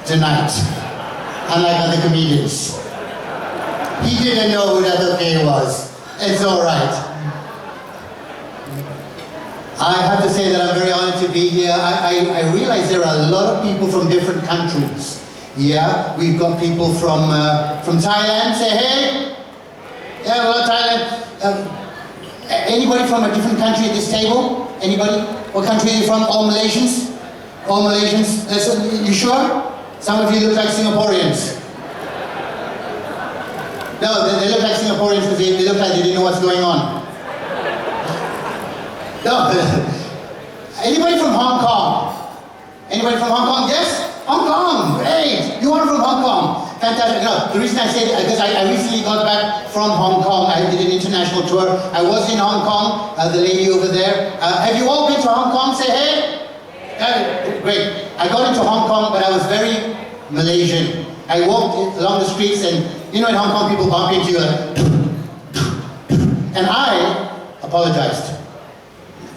tonight, unlike other comedians. He didn't know who that okay was. It's all right. I have to say that I'm very honored to be here. I realize there are a lot of people from different countries. Yeah, we've got people from Thailand. Say hey. Yeah, well, Thailand. Anybody from a different country at this table? Anybody? What country are you from? All Malaysians? All Malaysians? You sure? Some of you look like Singaporeans. No, they look like Singaporeans because they look like they didn't know what's going on. No. Anybody from Hong Kong? Anybody from Hong Kong? Yes? Hong Kong! Great! You are from Hong Kong. Fantastic. No, the reason I say that because I recently got back from Hong Kong. I did an international tour. I was in Hong Kong, the lady over there. Have you all been to Hong Kong? Say hey! Great. I got into Hong Kong, but I was very Malaysian. I walked along the streets and, you know, in Hong Kong people bump into you like, and I apologized.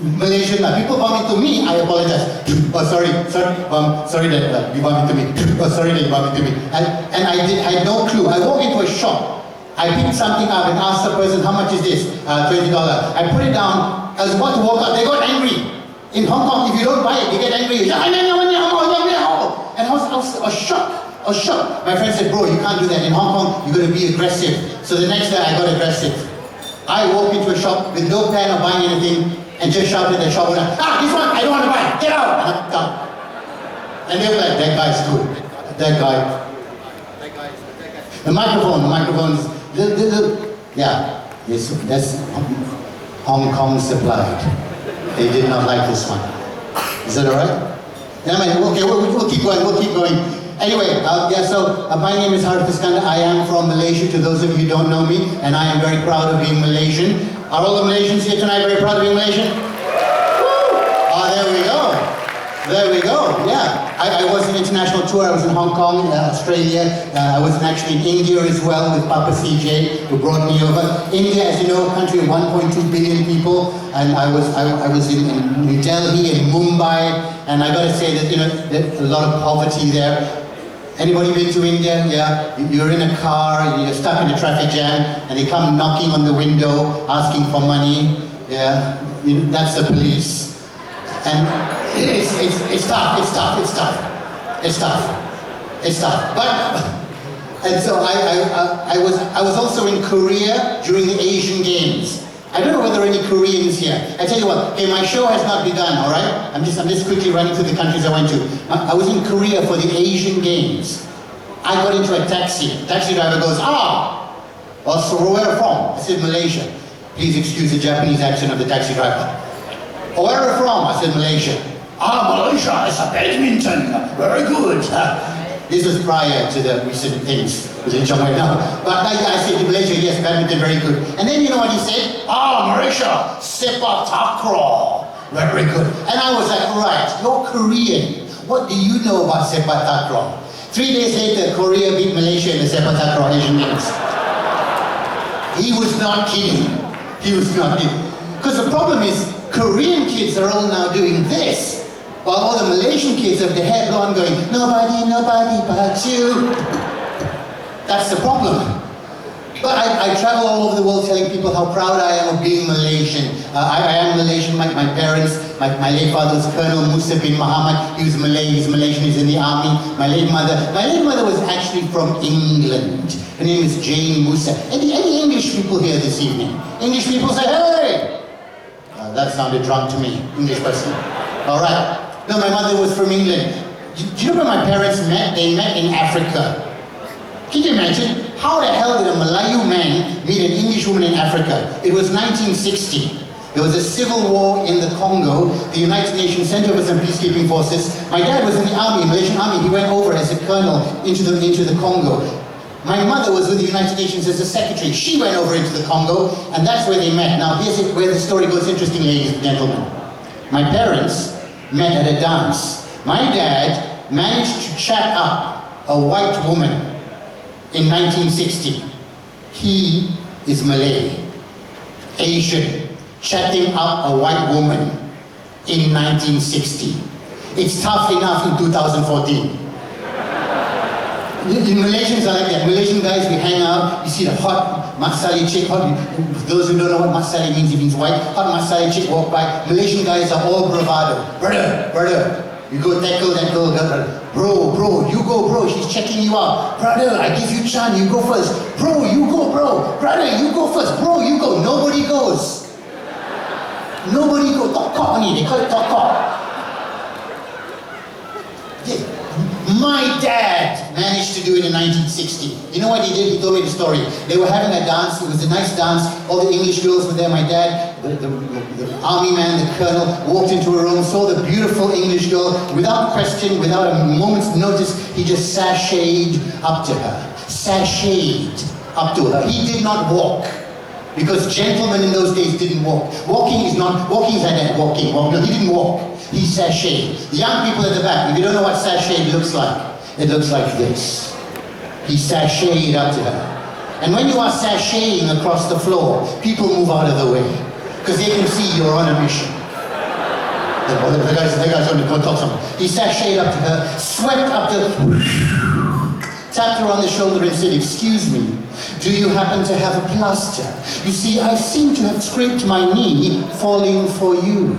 Malaysian, people bump into me, I apologize. Oh, sorry that you bumped into me. Oh, sorry that you bumped into me. And I had no clue. I walked into a shop. I picked something up and asked the person, how much is this? $20. I put it down. I was about to walk out. They got angry. In Hong Kong, if you don't buy it, they get angry. And I was shocked. I was shocked. My friend said, bro, you can't do that. In Hong Kong, you got to be aggressive. So the next day, I got aggressive. I walked into a shop with no plan of buying anything and just shouted at the shop owner, this one, I don't want to buy it. Get out! And I'm done. And they were like, that guy's good. That guy. The microphone's, yeah, that's Hong Kong supplied. They did not like this one. Is that all right? Yeah, okay, we'll keep going. Anyway, so my name is Harith Iskandar. I am from Malaysia, to those of you who don't know me, and I am very proud of being Malaysian. Are all the Malaysians here tonight very proud of being Malaysian? Woo! There we go, yeah. I was an international tour. I was in Hong Kong, Australia. I was actually in India as well with Papa CJ, who brought me over. India, as you know, a country of 1.2 billion people, and I was in New Delhi and Mumbai, and I got to say that, you know, there's a lot of poverty there. Anybody been to India? Yeah, you're in a car, you're stuck in a traffic jam, and they come knocking on the window, asking for money. Yeah, that's the police. And it's tough. But, and so I was also in Korea during the Asian Games. I don't know whether there are any Koreans here. I tell you what, okay, my show has not begun, all right? I'm just quickly running through the countries I went to. I was in Korea for the Asian Games. I got into a taxi. The taxi driver goes, so where are you from? I said, Malaysia. Please excuse the Japanese accent of the taxi driver. Where are you from? I said, Malaysia. Malaysia, it's a badminton. Very good. This was prior to the recent things in Chongwei now. But I said, Malaysia, yes, badminton, very good. And then you know what he said? Malaysia, sepak takraw. Very good. And I was like, right, you're Korean. What do you know about sepak takraw? 3 days later, Korea beat Malaysia in the sepak takraw Asian Games. He was not kidding. Because the problem is, Korean kids are all now doing this. While all the Malaysian kids have their hair blonde going, nobody but you. That's the problem. But I travel all over the world telling people how proud I am of being Malaysian. I am Malaysian. My parents, my late father was Colonel Musa bin Muhammad. He was Malay, he's Malaysian, he's in the army. My late mother was actually from England. Her name is Jane Musa. Any English people here this evening? English people say, hey! That sounded drunk to me, English person. All right. No, my mother was from England. Do you know where my parents met? They met in Africa. Can you imagine? How the hell did a Malayu man meet an English woman in Africa? It was 1960. There was a civil war in the Congo. The United Nations sent over some peacekeeping forces. My dad was in the army, Malaysian army. He went over as a colonel into the Congo. My mother was with the United Nations as a secretary. She went over into the Congo, and that's where they met. Now, here's where the story goes interesting, ladies and gentlemen. My parents met at a dance. My dad managed to chat up a white woman in 1960. He is Malay, Asian, chatting up a white woman in 1960. It's tough enough in 2014. In Malaysians are like that. Malaysian guys, we hang out, you see the hot masali chick, for those who don't know what masali means, it means white, hot masali chick walk by. Malaysian guys are all bravado. Brother, you go tackle that girl, bro, you go bro, she's checking you out. Brother, I give you chance, you go first. Bro, you go bro. Brother, you go first. Bro, you go. Nobody goes. Nobody goes. Talk cock only, they call it talk cock. Yeah. My dad managed to do it in 1960. You know what he did? He told me the story. They were having a dance. It was a nice dance. All the English girls were there. My dad, the army man, the colonel, walked into a room, saw the beautiful English girl. Without question, without a moment's notice, he just sashayed up to her. Sashayed up to her. He did not walk. Because gentlemen in those days didn't walk. Walking is like that, walking. No, he didn't walk. He sashayed. The young people at the back, if you don't know what sashayed looks like, it looks like this. He sashayed up to her. And when you are sashaying across the floor, people move out of the way. Because they can see you're on a mission. The guy's going to go talk something. He sashayed up to her, swept up to her, tapped her on the shoulder and said, "Excuse me, do you happen to have a plaster? You see, I seem to have scraped my knee falling for you."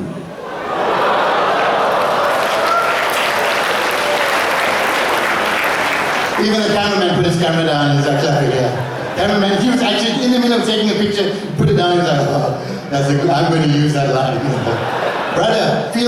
Even the cameraman put his camera down and was like, yeah. Cameraman, he was actually in the middle of taking a picture, put it down and was like, oh, I'm going to use that line. Brother, feel